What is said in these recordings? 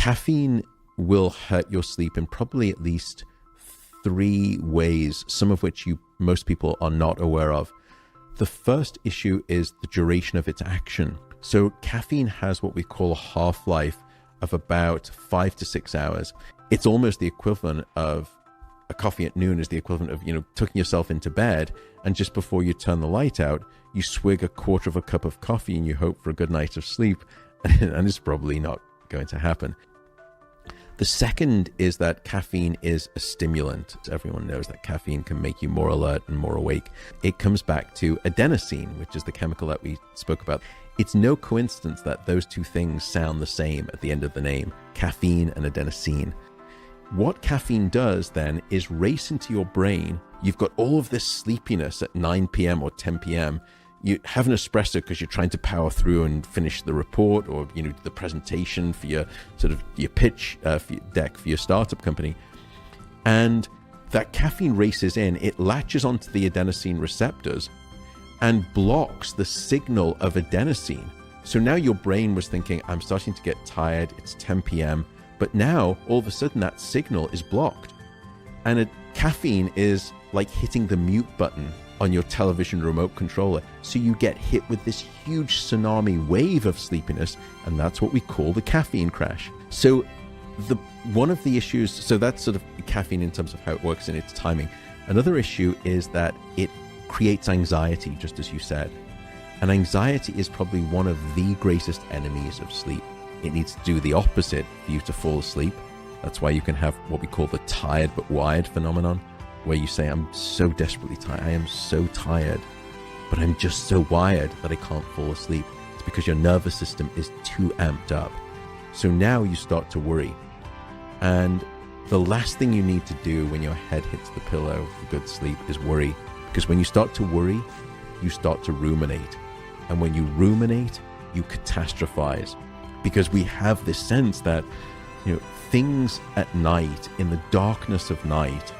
caffeine will hurt your sleep in probably at least 3 ways, some of which most people are not aware of. The first issue is the duration of its action. So caffeine has what we call a half-life of about 5 to 6 hours. It's almost the equivalent of a coffee at noon is the equivalent of, tucking yourself into bed, and just before you turn the light out, you swig a quarter of a cup of coffee and you hope for a good night of sleep, and it's probably not going to happen. The second is that caffeine is a stimulant. Everyone knows that caffeine can make you more alert and more awake. It comes back to adenosine, which is the chemical that we spoke about. It's no coincidence that those two things sound the same at the end of the name, caffeine and adenosine. What caffeine does then is race into your brain. You've got all of this sleepiness at 9 p.m. or 10 p.m. You have an espresso because you're trying to power through and finish the report or the presentation for your your pitch deck for your startup company. And that caffeine races in, it latches onto the adenosine receptors and blocks the signal of adenosine. So now your brain was thinking, I'm starting to get tired, it's 10 p.m. But now, all of a sudden, that signal is blocked. And caffeine is like hitting the mute button on your television remote controller. So you get hit with this huge tsunami wave of sleepiness, and that's what we call the caffeine crash. So one of the issues, so that's sort of caffeine in terms of how it works in its timing. Another issue is that it creates anxiety, just as you said. And anxiety is probably one of the greatest enemies of sleep. It needs to do the opposite for you to fall asleep. That's why you can have what we call the tired but wired phenomenon, where you say, I'm so desperately tired. I am so tired, but I'm just so wired that I can't fall asleep. It's because your nervous system is too amped up. So now you start to worry. And the last thing you need to do when your head hits the pillow for good sleep is worry. Because when you start to worry, you start to ruminate. And when you ruminate, you catastrophize. Because we have this sense that, things at night, in the darkness of night,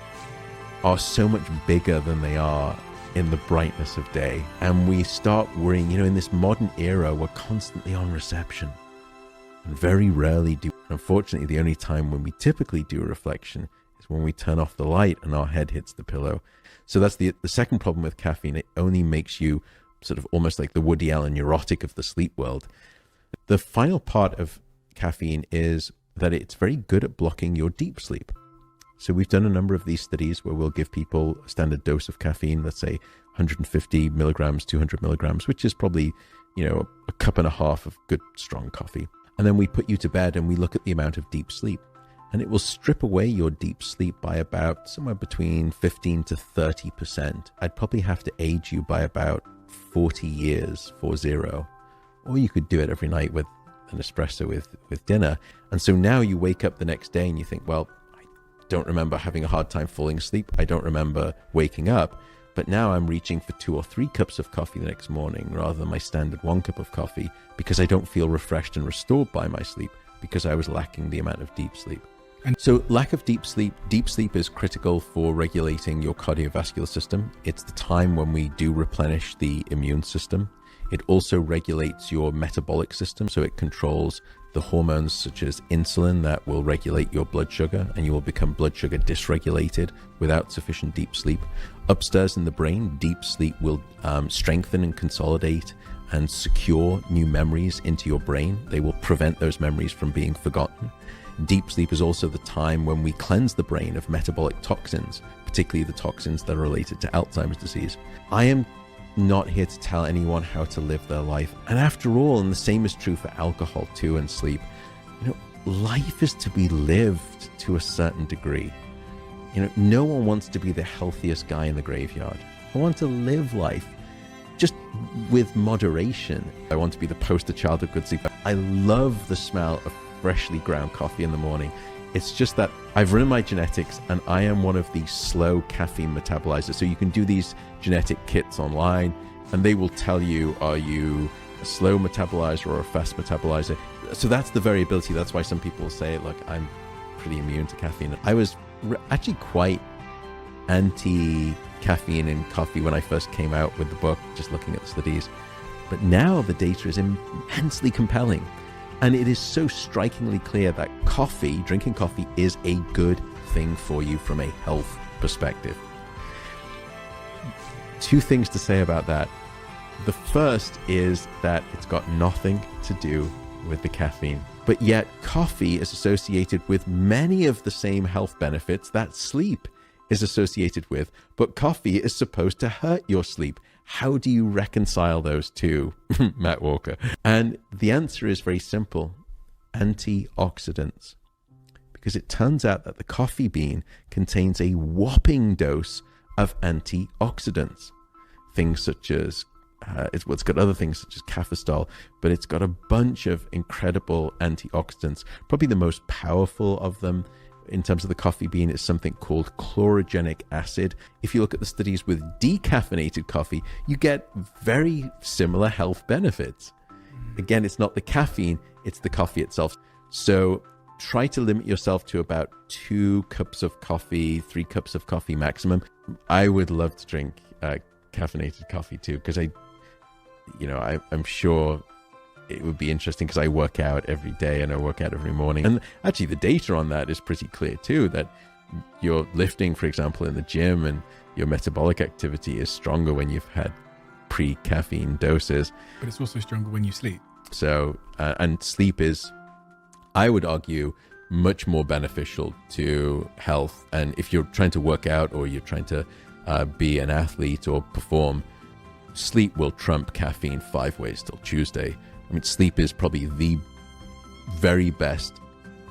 are so much bigger than they are in the brightness of day. And we start worrying, in this modern era, we're constantly on reception. And very rarely do. Unfortunately, the only time when we typically do a reflection is when we turn off the light and our head hits the pillow. So that's the second problem with caffeine. It only makes you sort of almost like the Woody Allen neurotic of the sleep world. The final part of caffeine is that it's very good at blocking your deep sleep. So we've done a number of these studies where we'll give people a standard dose of caffeine, let's say 150 milligrams, 200 milligrams, which is probably, a cup and a half of good, strong coffee. And then we put you to bed and we look at the amount of deep sleep. And it will strip away your deep sleep by about somewhere between 15 to 30%. I'd probably have to age you by about 40 years, 40. Or you could do it every night with an espresso with dinner. And so now you wake up the next day and you think, well, I don't remember having a hard time falling asleep. I don't remember waking up. But now I'm reaching for 2 or 3 cups of coffee the next morning rather than my standard 1 cup of coffee, because I don't feel refreshed and restored by my sleep because I was lacking the amount of deep sleep. And so lack of deep sleep is critical for regulating your cardiovascular system. It's the time when we do replenish the immune system. It also regulates your metabolic system, so it controls the hormones such as insulin that will regulate your blood sugar, and you will become blood sugar dysregulated without sufficient deep sleep. Upstairs in the brain, deep sleep will strengthen and consolidate and secure new memories into your brain. They will prevent those memories from being forgotten. Deep sleep is also the time when we cleanse the brain of metabolic toxins, particularly the toxins that are related to Alzheimer's disease. I am not here to tell anyone how to live their life. And after all, and the same is true for alcohol too and sleep, life is to be lived to a certain degree. No one wants to be the healthiest guy in the graveyard. I want to live life just with moderation. I want to be the poster child of good sleep. I love the smell of freshly ground coffee in the morning. It's just that I've run my genetics and I am one of the slow caffeine metabolizers. So you can do these genetic kits online and they will tell you, are you a slow metabolizer or a fast metabolizer? So that's the variability. That's why some people say, look, I'm pretty immune to caffeine. I was actually quite anti-caffeine in coffee when I first came out with the book, just looking at the studies. But now the data is immensely compelling. And it is so strikingly clear that drinking coffee is a good thing for you from a health perspective. Two things to say about that. The first is that it's got nothing to do with the caffeine, but yet coffee is associated with many of the same health benefits that sleep is associated with, but coffee is supposed to hurt your sleep. How do you reconcile those two, Matt Walker? And the answer is very simple: antioxidants. Because it turns out that the coffee bean contains a whopping dose of antioxidants. Things such as, it's got other things such as caffeine, but it's got a bunch of incredible antioxidants. Probably the most powerful of them in terms of the coffee bean is something called chlorogenic acid. If you look at the studies with decaffeinated coffee, you get very similar health benefits. Again, it's not the caffeine, it's the coffee itself. So try to limit yourself to about 2 cups of coffee, 3 cups of coffee maximum. I would love to drink caffeinated coffee too, because I'm sure it would be interesting, because I work out every day and I work out every morning. And actually the data on that is pretty clear too, that you're lifting, for example, in the gym, and your metabolic activity is stronger when you've had pre-caffeine doses. But it's also stronger when you sleep. So, and sleep is, I would argue, much more beneficial to health. And if you're trying to work out, or you're trying to be an athlete or perform, sleep will trump caffeine 5 ways till Tuesday. I mean, sleep is probably the very best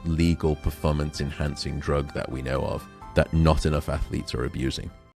legal performance enhancing drug that we know of, that not enough athletes are abusing.